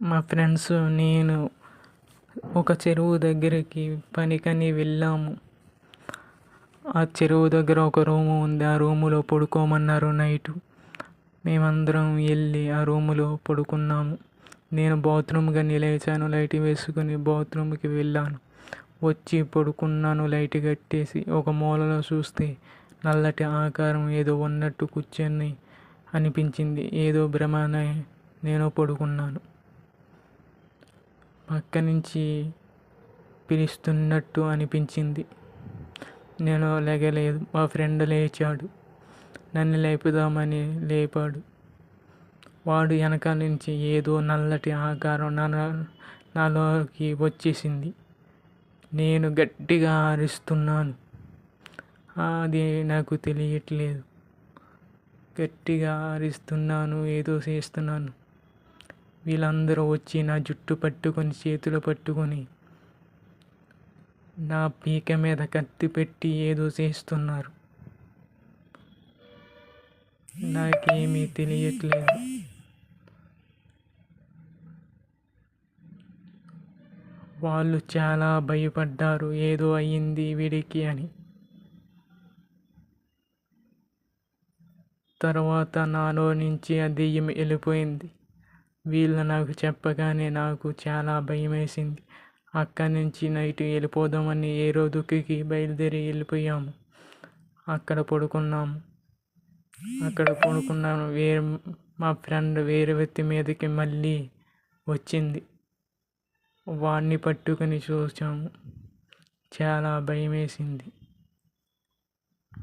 మా ఫ్రెండ్స్ నేను ఒక చెరువు దగ్గరికి పనికని వెళ్ళాము. ఆ చెరువు దగ్గర ఒక రూము ఉంది. ఆ రూములో పడుకోమన్నారు నైటు. మేమందరం వెళ్ళి ఆ రూములో పడుకున్నాము. నేను బాత్రూమ్కి లేచాను. లైట్ వేసుకుని బాత్రూమ్కి వెళ్ళాను. వచ్చి పడుకున్నాను లైట్ కట్టేసి. ఒక మూలలో చూస్తే నల్లటి ఆకారం ఏదో ఉన్నట్టు కూర్చొని అనిపించింది. ఏదో భ్రమ అని నేను పడుకున్నాను. పక్క నుంచి పిలుస్తున్నట్టు అనిపించింది. నేను లేగలేదు. మా ఫ్రెండ్ లేచాడు. నన్ను లేపుదామని లేపాడు. వాడు వెనకాల నుంచి ఏదో నల్లటి ఆకారం నాలోకి వచ్చేసింది. నేను గట్టిగా అరుస్తున్నాను. అది నాకు తెలియట్లేదు. గట్టిగా అరుస్తున్నాను, ఏదో చేస్తున్నాను. వీళ్ళందరూ వచ్చి నా జుట్టు పట్టుకొని చేతులు పట్టుకొని నా పీక మీద కత్తి పెట్టి ఏదో చేస్తున్నారు. నాకేమీ తెలియట్లేదు. వాళ్ళు చాలా భయపడ్డారు, ఏదో అయ్యింది వీడికి అని. తర్వాత నాలో నుంచి ఆ దెయ్యం వెళ్ళిపోయింది. వీళ్ళు నాకు చెప్పగానే నాకు చాలా భయం వేసింది. అక్కడి నుంచి నైట్ వెళ్ళిపోదామని ఏరో దుక్కికి బయలుదేరి వెళ్ళిపోయాము. అక్కడ పడుకున్నాము. మా ఫ్రెండ్ వేరే వ్యక్తి మీదకి మళ్ళీ వచ్చింది. వాడిని పట్టుకొని చూసాము. చాలా భయం వేసింది.